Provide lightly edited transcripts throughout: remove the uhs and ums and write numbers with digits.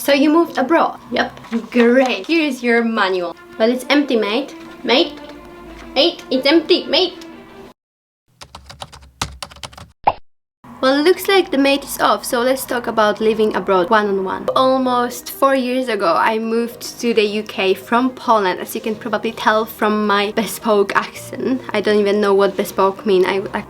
So you moved abroad? Yep. Great. Here's your manual. But it's empty, mate. Mate? Mate? It's empty, mate! Well, it looks like the mate is off, so let's talk about living abroad one-on-one. Almost 4 years ago, I moved to the UK from Poland, as you can probably tell from my bespoke accent. I don't even know what bespoke mean.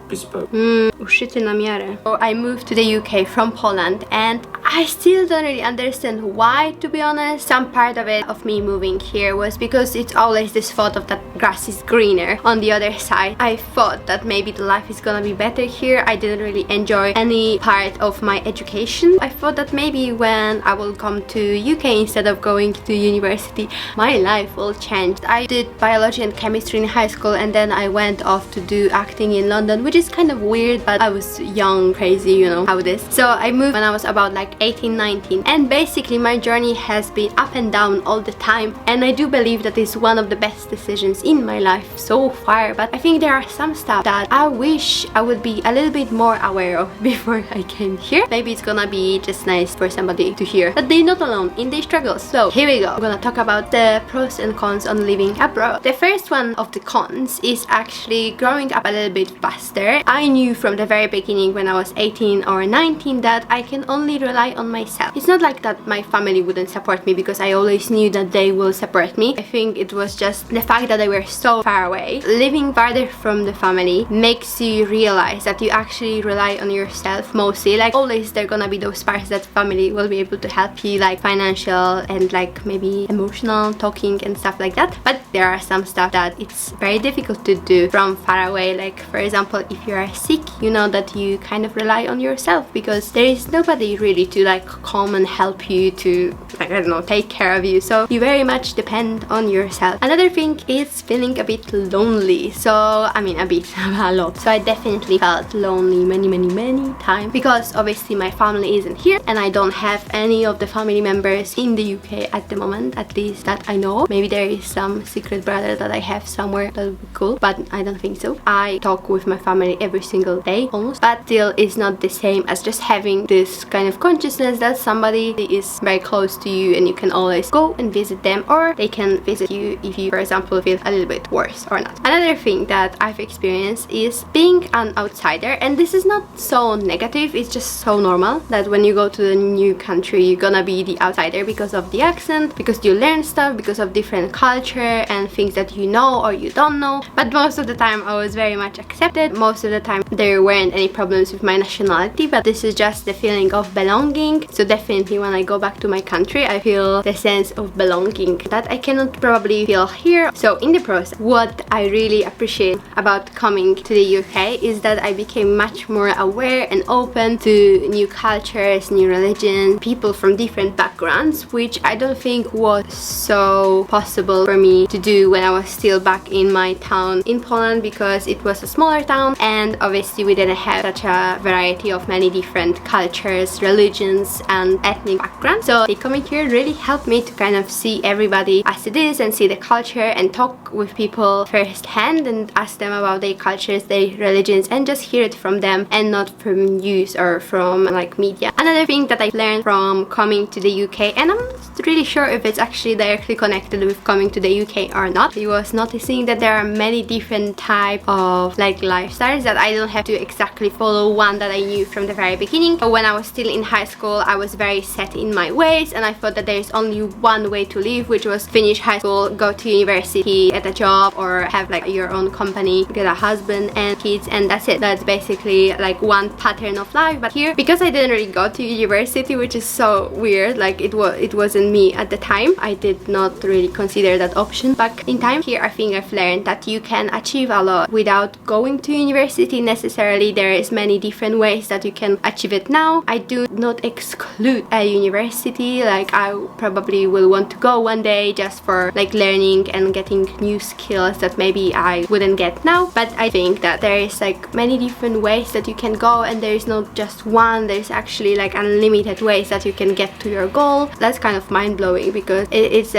Bespoke. Uszyty na miarę. So I moved to the UK from Poland, and I still don't really understand why, to be honest. Some part of it, of me moving here, was because it's always this thought of that grass is greener on the other side. I thought that maybe the life is gonna be better here. I didn't really enjoy any part of my education. I thought that maybe when I will come to UK instead of going to university, my life will change. I did biology and chemistry in high school, and then I went off to do acting in London, which is kind of weird, but I was young, crazy, you know how it is. So I moved when I was about like 18, 19, and basically my journey has been up and down all the time, and I do believe that it's one of the best decisions in my life so far. But I think there are some stuff that I wish I would be a little bit more aware of before I came here. Maybe it's gonna be just nice for somebody to hear that they're not alone in their struggles. So here we go. I'm gonna talk about the pros and cons on living abroad. The first one of the cons is actually growing up a little bit faster. I knew from the very beginning when I was 18 or 19 that I can only rely on myself. It's not like that my family wouldn't support me, because I always knew that they will support me. I think it was just the fact that they were so far away. Living farther from the family makes you realize that you actually rely on yourself mostly. Like, always there gonna be those parts that family will be able to help you, like financial and like maybe emotional talking and stuff like that, but there are some stuff that it's very difficult to do from far away. Like, for example, if you are sick, you know that you kind of rely on yourself, because there is nobody really to like come and help you, to like, I don't know, take care of you. So you very much depend on yourself. Another thing is feeling a bit lonely. So I mean, a lot. So I definitely felt lonely many times, because obviously my family isn't here and I don't have any of the family members in the UK at the moment, at least that I know. Maybe there is some secret brother that I have somewhere. That would be cool, but I don't think so. I talk with my family every single day almost, but still it's not the same as just having this kind of consciousness that somebody is very close to you and you can always go and visit them, or they can visit you if you, for example, feel a little bit worse or not. Another thing that I've experienced is being an outsider, and this is not so negative, it's just so normal that when you go to a new country you're gonna be the outsider because of the accent, because you learn stuff, because of different culture and things that you know or you don't know. But most of the time I was very much accepted. Most of the time there weren't any problems with my nationality, but this is just the feeling of belonging. So definitely when I go back to my country I feel the sense of belonging that I cannot probably feel here. So in the process, what I really appreciate about coming to the UK is that I became much more aware and open to new cultures, new religions, people from different backgrounds, which I don't think was so possible for me to do when I was still back in my town in Poland, because it was a smaller town and obviously we didn't have such a variety of many different cultures, religions and ethnic backgrounds. So coming here really helped me to kind of see everybody as it is and see the culture and talk with people firsthand and ask them about their cultures, their religions, and just hear it from them and not from news or from like media. Another thing that I learned from coming to the UK, and I'm not really sure if it's actually directly connected with coming to the UK or not, I was noticing that there are many different types of like lifestyles, that I don't have to exactly follow one that I knew from the very beginning. But when I was still in high school I was very set in my ways and I thought that there is only one way to live, which was finish high school, go to university, get a job, or have like your own company, get a husband and kids, and that's it. That's basically like one pattern of life. But here, because I didn't really go to university, which is so weird, like it wasn't me at the time, I did not really consider that option back in time. Here I think I've learned that you can achieve a lot without going to university necessarily. There is many different ways that you can achieve it now. I do not exclude a university, like I probably will want to go one day just for like learning and getting new skills that maybe I wouldn't get now. But I think that there is like many different ways that you can go, and there is not just one, there's actually like unlimited ways that you can get to your goal. That's kind of mind-blowing, because it's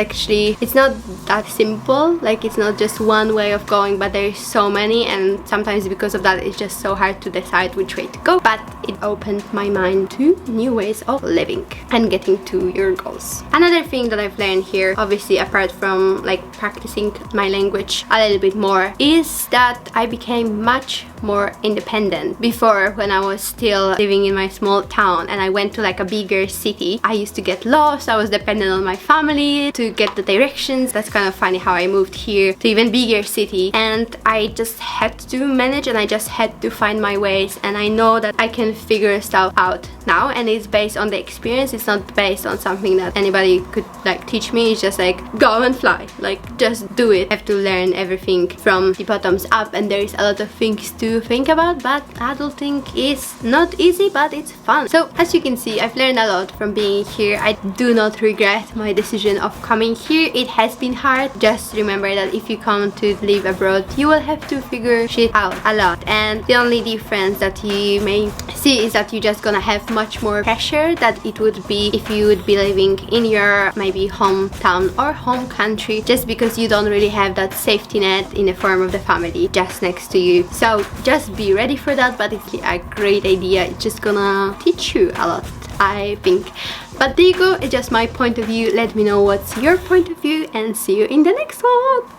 not that simple. Like, it's not just one way of going, but there is so many, and sometimes because of that it's just so hard to decide which way to go. But it opened my mind to new ways of living and getting to your goals. Another thing that I've learned here, obviously apart from like practicing my language a little bit more, is that I became much more independent. Before, when I was still living in my small town and I went to like a bigger city, I used to get lost. I was dependent on my family to get the directions. That's kind of funny how I moved here to even bigger city, and I just had to manage and I just had to find my ways, and I know that I can figure stuff out now, and it's based on the experience. It's not based on something that anybody could like teach me. It's just like go and fly, like just do it. I have to learn everything from the bottoms up, and there is a lot of things to think about, but adulting is not easy, but it's fun. So as you can see, I've learned a lot from being here. I do not regret my decision of coming here. It has been hard. Just remember that if you come to live abroad, you will have to figure shit out a lot, and the only difference that you may see is that you're just gonna have much more pressure that it would be if you would be living in your maybe hometown or home country, just because you don't really have that safety net in the form of the family just next to you. So just be ready for that, but it's a great idea. It's just gonna teach you a lot, I think. But there you go, it's just my point of view. Let me know what's your point of view, and see you in the next one.